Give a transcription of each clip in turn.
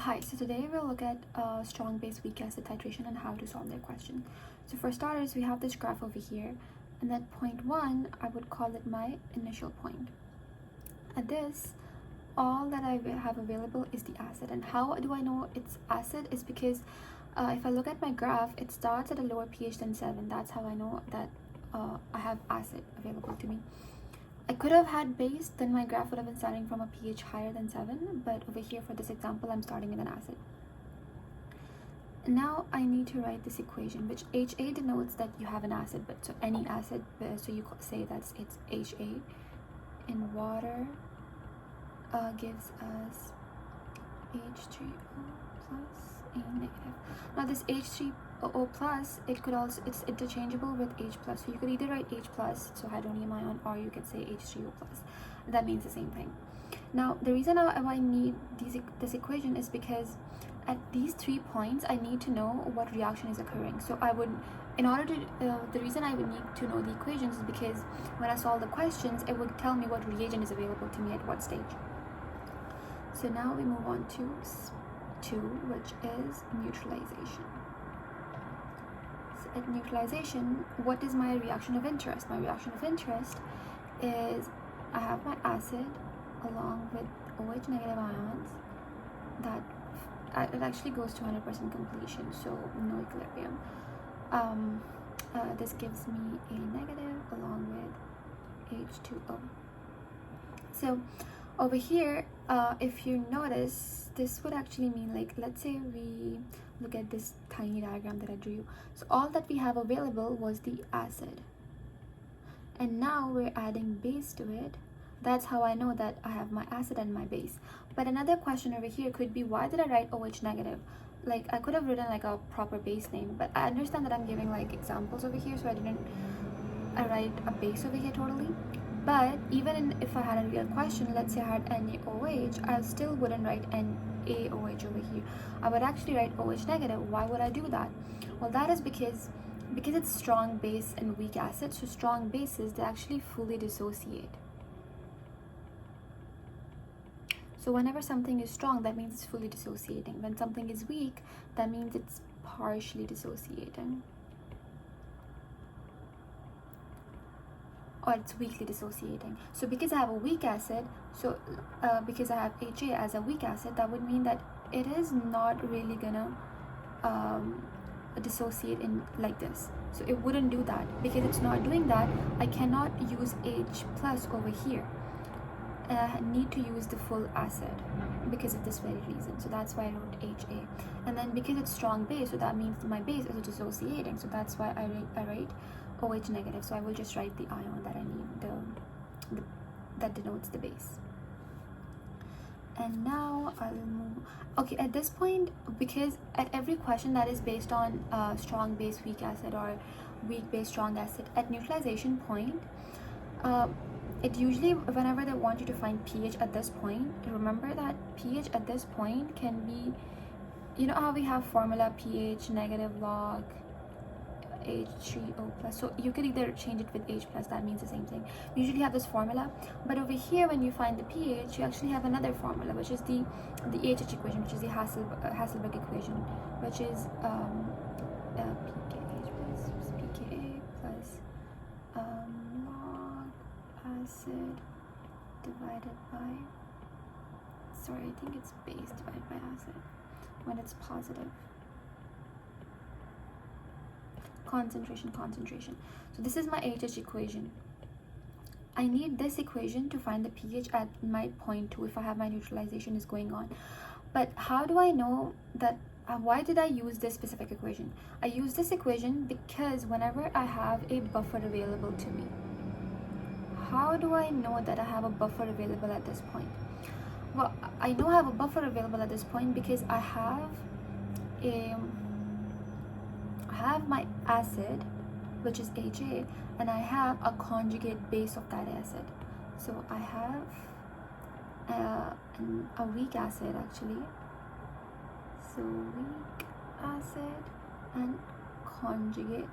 Hi, so today we'll look at strong base weak acid titration and how to solve their question. So for starters, we have this graph over here, and at point 1, I would call it my initial point. At this, all that I have available is the acid. And how do I know it's acid? Is because if I look at my graph, it starts at a lower pH than 7. That's how I know that I have acid available to me. I could have had base, then my graph would have been starting from a pH higher than 7, but over here for this example, I'm starting with an acid. Now I need to write this equation, which HA denotes that you have an acid, but so any acid, so you say that it's HA in water gives us H3O plus A negative. Now this H3O plus, it's interchangeable with H plus, so you could either write H plus, so hydronium ion, or you could say H3O plus. That means the same thing. Now the reason why I need this equation is because at these 3 points I need to know what reaction is occurring. So I would, in order to the reason I would need to know the equations is because when I solve the questions, it would tell me what reagent is available to me at what stage. So now we move on to 2, which is neutralization. So at neutralization, what is my reaction of interest? My reaction of interest is I have my acid along with OH negative ions that it actually goes to 100% completion, so no equilibrium. This gives me A negative along with H2O. So over here, if you notice, this would actually mean, like, let's say we look at this tiny diagram that I drew. So all that we have available was the acid, and now we're adding base to it. That's how I know that I have my acid and my base. But another question over here could be, why did I write OH negative? Like, I could have written like a proper base name, but I understand that I'm giving like examples over here, so I write a base over here totally. But even if I had a real question, let's say I had NaOH, I still wouldn't write NaOH over here. I would actually write OH negative. Why would I do that? Well, that is because it's strong base and weak acid. So strong bases, they actually fully dissociate. So whenever something is strong, that means it's fully dissociating. When something is weak, that means it's partially dissociating, or it's weakly dissociating. So because I have a weak acid, because I have HA as a weak acid, that would mean that it is not really gonna dissociate in like this. So it wouldn't do that. Because it's not doing that, I cannot use H plus over here. I need to use the full acid because of this very reason. So that's why I wrote HA. And then because it's strong base, so that means my base is dissociating. So that's why I write OH negative. So I will just write the ion that I need, that denotes the base. And now I'll move. Okay, at this point, because at every question that is based on strong base weak acid or weak base strong acid, at neutralization point, it usually, whenever they want you to find pH at this point, remember that pH at this point can be, you know how we have formula pH negative log H3O plus, so you could either change it with H plus, that means the same thing. We usually have this formula, but over here when you find the pH, you actually have another formula, which is the AHH equation, which is the Hasselbalch equation, which is pKa plus log acid divided by, sorry, I think it's base divided by acid when it's positive. Concentration. So this is my AHH equation. I need this equation to find the pH at my point 2 if I have my neutralization is going on. But how do I know that? Why did I use this specific equation? I use this equation because whenever I have a buffer available to me, how do I know that I have a buffer available at this point? Well, I know I have a buffer available at this point because I have my acid, which is HA, and I have a conjugate base of that acid. So I have a weak acid actually. So weak acid and conjugate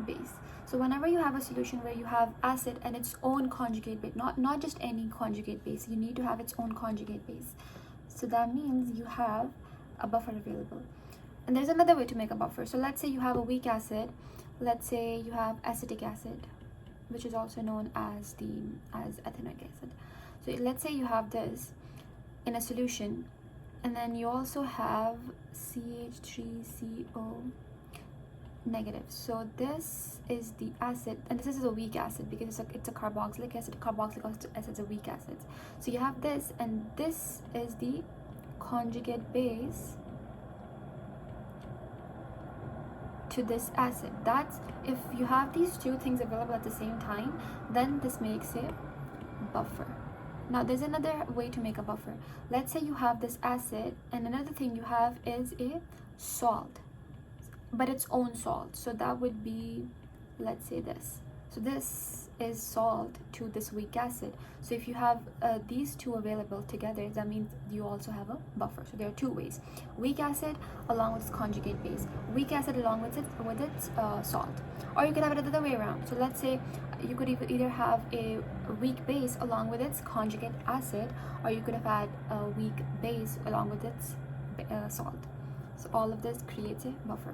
base. So whenever you have a solution where you have acid and its own conjugate base, not just any conjugate base, you need to have its own conjugate base. So that means you have a buffer available. And there's another way to make a buffer. So let's say you have a weak acid. Let's say you have acetic acid, which is also known as ethanoic acid. So let's say you have this in a solution, and then you also have CH3CO negative. So this is the acid, and this is a weak acid because it's a carboxylic acid. Carboxylic acid is a weak acid. So you have this, and this is the conjugate base to this acid. That's if you have these two things available at the same time, then this makes a buffer. Now there's another way to make a buffer. Let's say you have this acid, and another thing you have is a salt, but its own salt. So that would be, let's say this. So this is salt to this weak acid. So if you have these two available together, that means you also have a buffer. So there are two ways: weak acid along with its conjugate base, weak acid along with its salt. Or you could have it the other way around. So let's say you could either have a weak base along with its conjugate acid, or you could have had a weak base along with its salt. So all of this creates a buffer.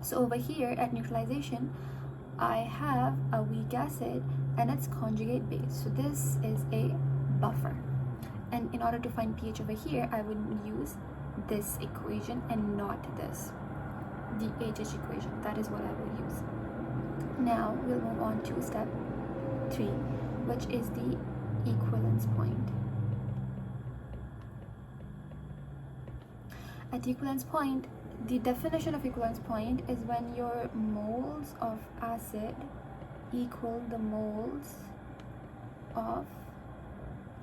So over here at neutralization, I have a weak acid and its conjugate base. So this is a buffer. And in order to find pH over here, I would use this equation and not this, the HH equation. That is what I will use. Now we'll move on to step 3, which is the equivalence point. At the equivalence point, the definition of equivalence point is when your moles of acid equal the moles of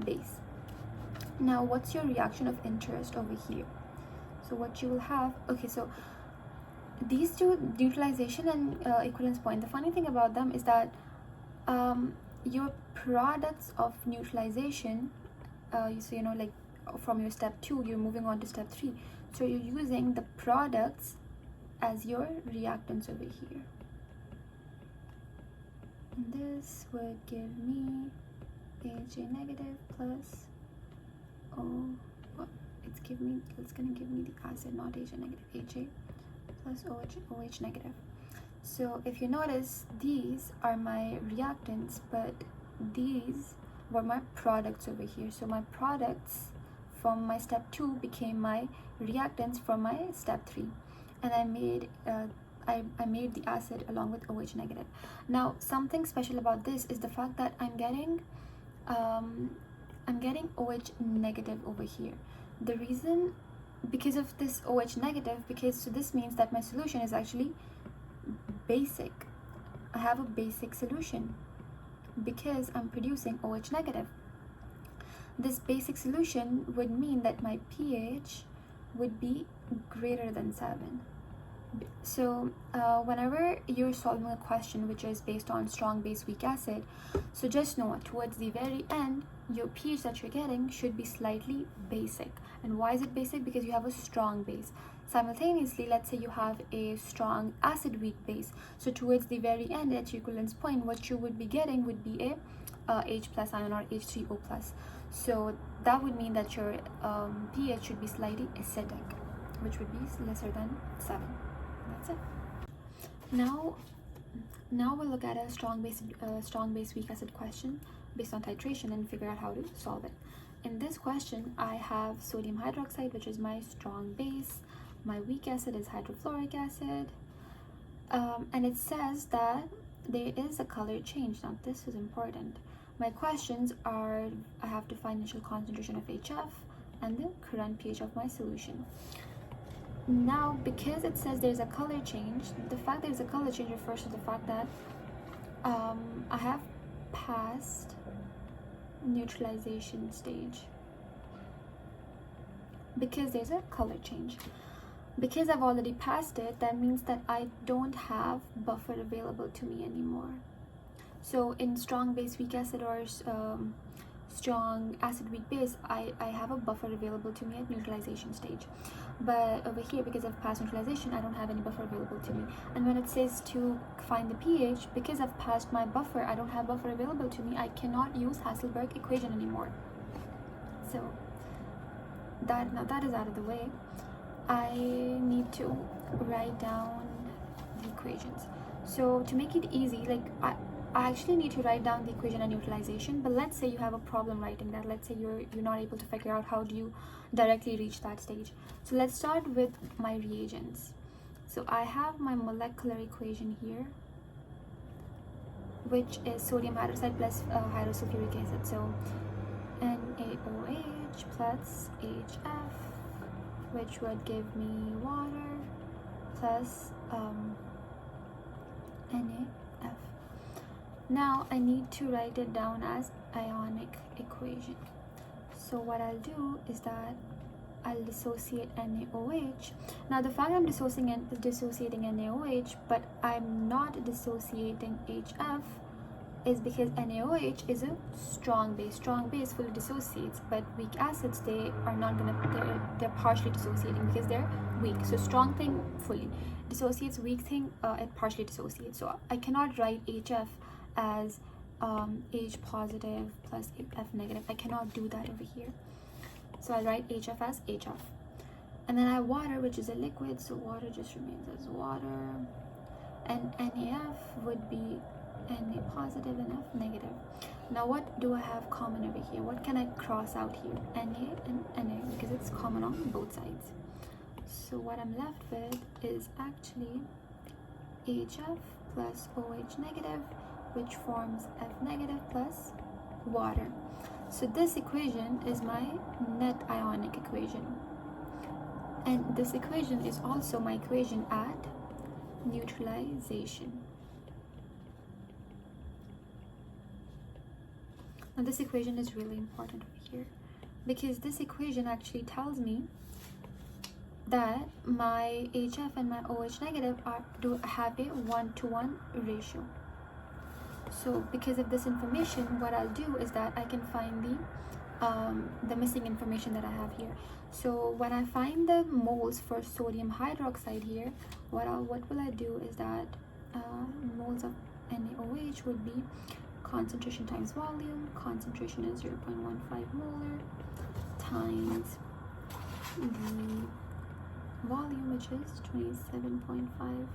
base. Now, what's your reaction of interest over here? So what you will have, okay, so these two, neutralization and equivalence point, the funny thing about them is that your products of neutralization, so you know, like from your step 2, you're moving on to step 3. So you're using the products as your reactants over here. And this would give me AHA negative plus it's gonna give me the acid, not AHA negative, HA plus OH negative. So if you notice, these are my reactants, but these were my products over here. So my products from my step 2 became my reactants from my step 3, and I made the acid along with OH negative. Now something special about this is the fact that I'm getting OH negative over here. The reason, because of this OH negative, so this means that my solution is actually basic. I have a basic solution because I'm producing OH negative. This basic solution would mean that my pH would be greater than 7. So whenever you're solving a question which is based on strong base weak acid, so just know towards the very end, your pH that you're getting should be slightly basic. And why is it basic? Because you have a strong base. Simultaneously, let's say you have a strong acid weak base, so towards the very end at your equivalence point, what you would be getting would be a H plus ion or H3O plus. So that would mean that your pH should be slightly acidic, which would be lesser than 7. That's it. Now we'll look at a strong base weak acid question based on titration and figure out how to solve it. In this question, I have sodium hydroxide, which is my strong base. My weak acid is hydrofluoric acid, and it says that there is a color change. Now this is important. My questions are, I have to find initial concentration of HF and the current pH of my solution. Now, because it says there's a color change, the fact there's a color change refers to the fact that I have passed neutralization stage. Because there's a color change. Because I've already passed it, that means that I don't have buffer available to me anymore. So in strong base weak acid or strong acid weak base, I have a buffer available to me at neutralization stage. But over here, because I've passed neutralization, I don't have any buffer available to me. And when it says to find the pH, because I've passed my buffer, I don't have buffer available to me, I cannot use Hasselberg equation anymore. So now that is out of the way, I need to write down the equations. So to make it easy, like I actually need to write down the equation and neutralization, but let's say you have a problem writing that. Let's say you're not able to figure out how do you directly reach that stage. So let's start with my reagents. So I have my molecular equation here, which is sodium hydroxide plus hydrosulfuric acid. So NaOH plus HF, which would give me water plus NaF. Now I need to write it down as ionic equation. So what I'll do is that I'll dissociate NaOH. Now the fact I'm dissociating NaOH, but I'm not dissociating HF, is because NaOH is a strong base. Strong base fully dissociates, but weak acids, they are not gonna, they're partially dissociating because they're weak. So strong thing fully dissociates, weak thing it partially dissociates. So I cannot write HF as H positive plus F negative. I cannot do that over here. So I write HF as HF. And then I have water, which is a liquid, so water just remains as water. And NaF would be Na positive and F negative. Now what do I have common over here? What can I cross out here? Na and Na, because it's common on both sides. So what I'm left with is actually HF plus OH negative, which forms F negative plus water. So this equation is my net ionic equation. And this equation is also my equation at neutralization. Now this equation is really important over here, because this equation actually tells me that my HF and my OH negative do have a 1-to-1 ratio. So because of this information, what I'll do is that I can find the missing information that I have here. So when I find the moles for sodium hydroxide here, what will I do is that moles of NaOH would be concentration times volume. Concentration is 0.15 molar times the volume, which is 27.5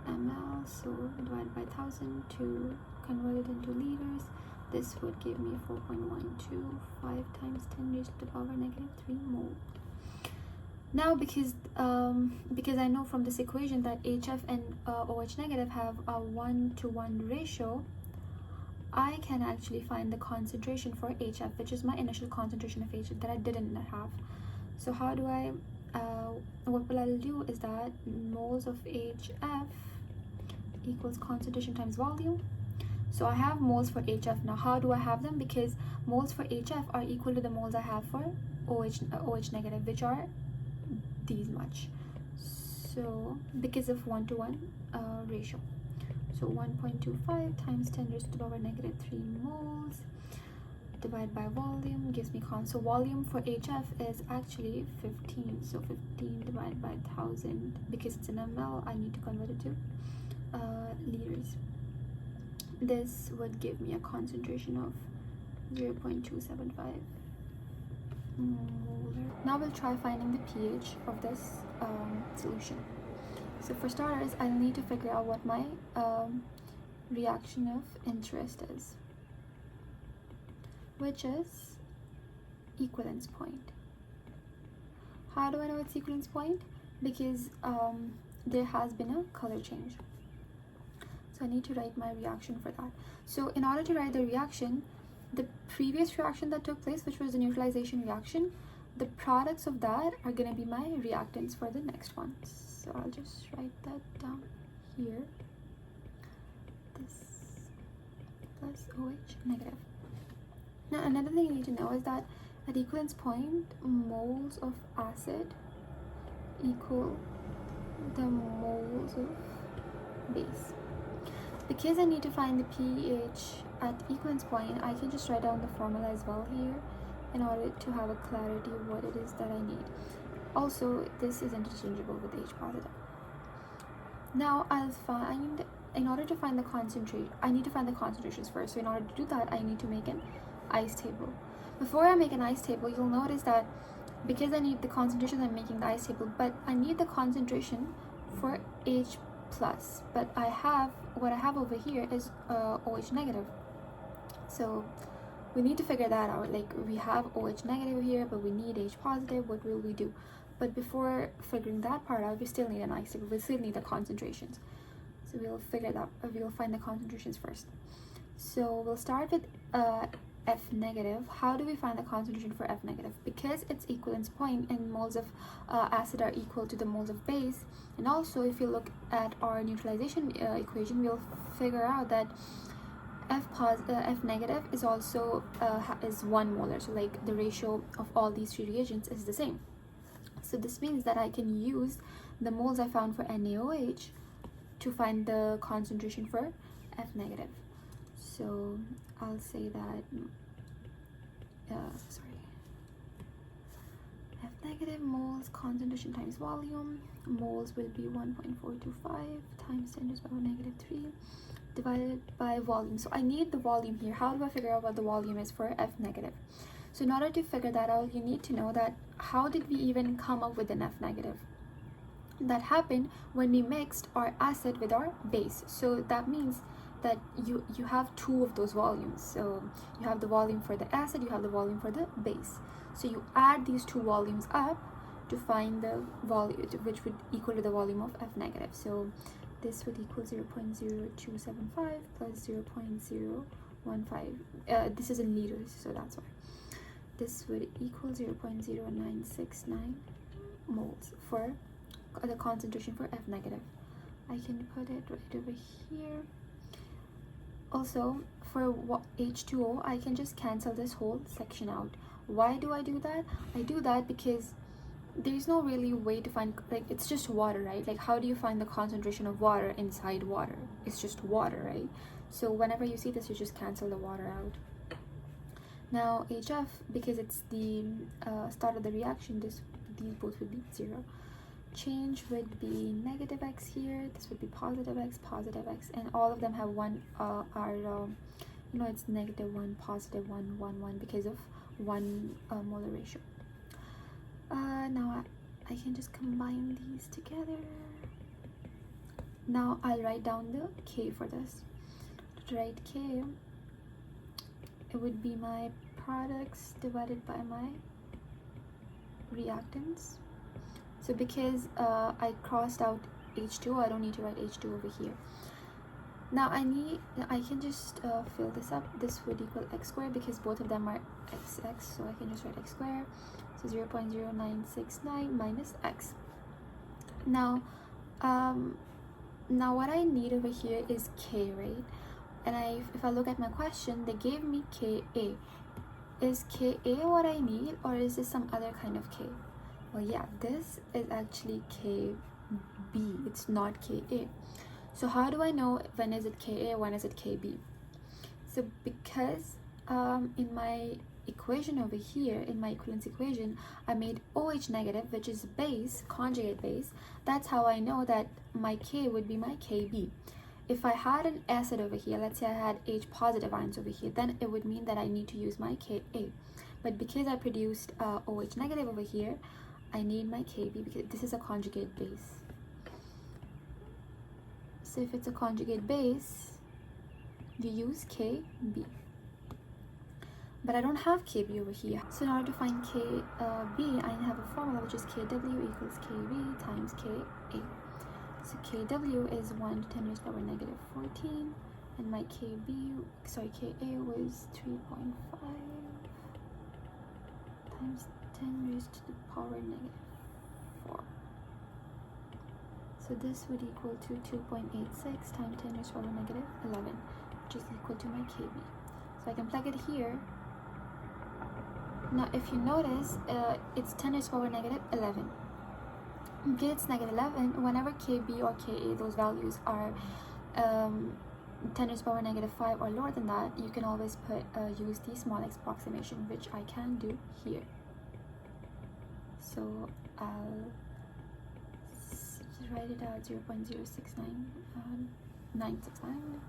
ml. So divided by 1000 to convert it into liters. This would give me 4.125 times 10 raised to the power negative 3 mole. Now because I know from this equation that HF and OH negative have a 1-to-1 ratio, I can actually find the concentration for HF, which is my initial concentration of HF that I didn't have. So how do I, what will I do is that moles of HF equals concentration times volume. So I have moles for HF. Now how do I have them? Because moles for HF are equal to the moles I have for OH negative, which are these much. So because of 1-to-1 ratio. So 1.25 times 10 raised to the power negative 3 moles divided by volume gives me so volume for HF is actually 15. So 15 divided by 1000, because it's in ml, I need to convert it to liters. This would give me a concentration of 0.275 molar. Now we'll try finding the pH of this solution. So for starters, I'll need to figure out what my reaction of interest is, which is equivalence point. How do I know it's equivalence point? Because there has been a color change. So I need to write my reaction for that. So in order to write the reaction, the previous reaction that took place, which was the neutralization reaction, the products of that are going to be my reactants for the next one. So I'll just write that down here. This plus OH negative. Now another thing you need to know is that at equivalence point, moles of acid equal the moles of base. Because I need to find the pH at equivalence point, I can just write down the formula as well here in order to have a clarity of what it is that I need. Also, this is interchangeable with H positive. Now I'll find, in order to find the concentration, I need to find the concentrations first. So in order to do that, I need to make an ice table. Before I make an ice table, you'll notice that because I need the concentration, I'm making the ice table, but I need the concentration for H plus, but what I have over here is OH negative. So we need to figure that out. Like, we have OH negative here, but we need H positive. What will we do? But before figuring that part out, we still need an ice table. We still need the concentrations. So we'll figure that. We'll find the concentrations first. So we'll start with F negative. How do we find the concentration for F negative? Because its equivalence point and moles of acid are equal to the moles of base, and also if you look at our neutralization equation, we'll figure out that F negative is also is 1 molar. So like the ratio of all these three reagents is the same. So this means that I can use the moles I found for NaOH to find the concentration for F negative. So I'll say that, F negative moles concentration times volume. Moles will be 1.425 times 10 to the power negative 3 divided by volume. So I need the volume here. How do I figure out what the volume is for F negative? So in order to figure that out, you need to know that how did we even come up with an F negative? That happened when we mixed our acid with our base. So that means that you have two of those volumes. So you have the volume for the acid, you have the volume for the base. So you add these two volumes up to find the volume, which would equal to the volume of F negative. So this would equal 0.0275 plus 0.015. This is in liters, so that's why. This would equal 0.0969 moles for the concentration for F negative. I can put it right over here. Also, for H2O, I can just cancel this whole section out. Why do I do that? I do that because there's no really way to find, like, it's just water, right? Like, how do you find the concentration of water inside water? It's just water, right? So whenever you see this, you just cancel the water out. Now HF, because it's the start of the reaction, these both would be 0. Change would be negative x here, this would be positive x, and all of them have one it's negative 1, positive 1, 1, 1 because of 1 molar ratio. Now I can just combine these together. Now I'll write down the K for this. To write K, it would be my products divided by my reactants. So because I crossed out H2, I don't need to write H2 over here. Now I can just fill this up. This would equal x squared because both of them are xx, so I can just write x squared. So 0.0969 minus x. Now what I need over here is K, right? And if I look at my question, they gave me Ka. Is Ka what I need, or is this some other kind of K? Well, yeah, this is actually Kb. It's not Ka. So how do I know when is it Ka, when is it Kb? So because in my equation over here, in my equivalence equation, I made OH negative, which is base, conjugate base. That's how I know that my K would be my Kb. If I had an acid over here, let's say I had H positive ions over here, then it would mean that I need to use my Ka. But because I produced OH negative over here, I need my Kb because this is a conjugate base. So if it's a conjugate base, you use Kb. But I don't have Kb over here. So in order to find Kb, I have a formula which is Kw equals Kb times Ka. So Kw is 1 to 10 raised to the power negative 14, and my Ka was 3.5 times 10 raised to the power negative 4. So this would equal to 2.86 times 10 raised to the power negative 11, which is equal to my Kb. So I can plug it here. Now if you notice, it's 10 raised to the power negative 11. Okay, it's negative 11. Whenever Kb or Ka, those values are 10 raised to the power negative 5 or lower than that, you can always use the small x approximation, which I can do here. So I'll write it out 0.069969,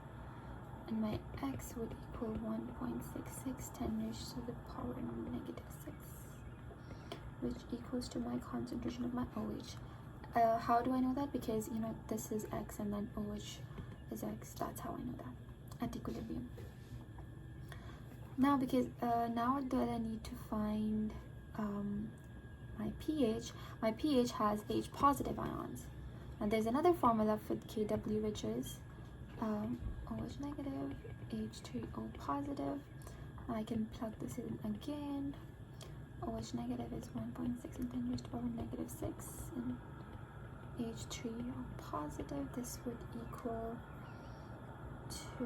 and my x would equal 1.66 10 raised to the power negative 6. which equals to my concentration of my OH. How do I know that? Because you know this is X and then OH is X. That's how I know that at equilibrium. Now because now that I need to find my pH has H positive ions, and there's another formula for Kw which is OH negative, H3O positive. I can plug this in again. OH negative is 1.6 in 10 raised to the power negative 6, and H3O positive, this would equal to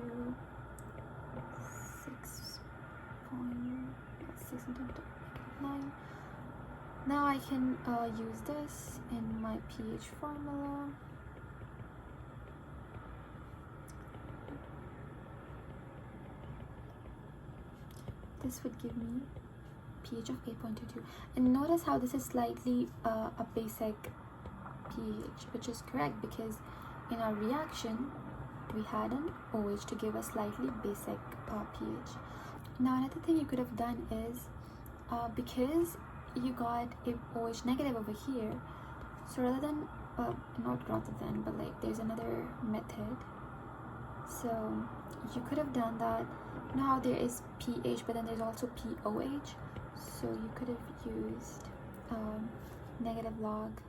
6.6 in 10 to the negative 9. Now I can use this in my pH formula. This would give me pH of 8.22, and notice how this is slightly a basic pH, which is correct because in our reaction we had an OH to give a slightly basic pH. Now another thing you could have done is because you got a OH negative over here, so rather than but like there's another method. So you could have done that. Now there is pH, but then there's also POH, so you could have used negative log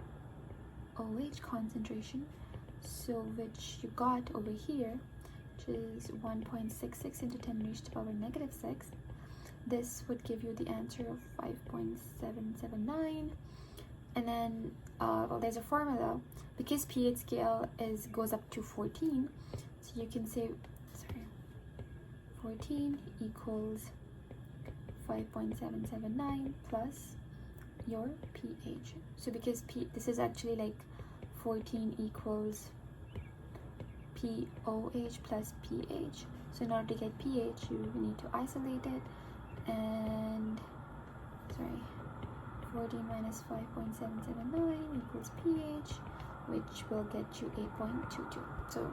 OH concentration, so which you got over here, which is 1.66 into 10 raised to the power negative 6. This would give you the answer of 5.779. And then well, there's a formula because pH scale goes up to 14, so you can say 14 equals 5.779 plus your pH. So because this is actually like 14 equals POH plus pH. So in order to get pH, you need to isolate it, and 14 minus 5.779 equals pH, which will get you 8.22. So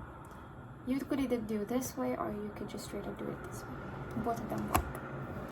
you could either do this way or you could just straight up do it this way. Both of them work.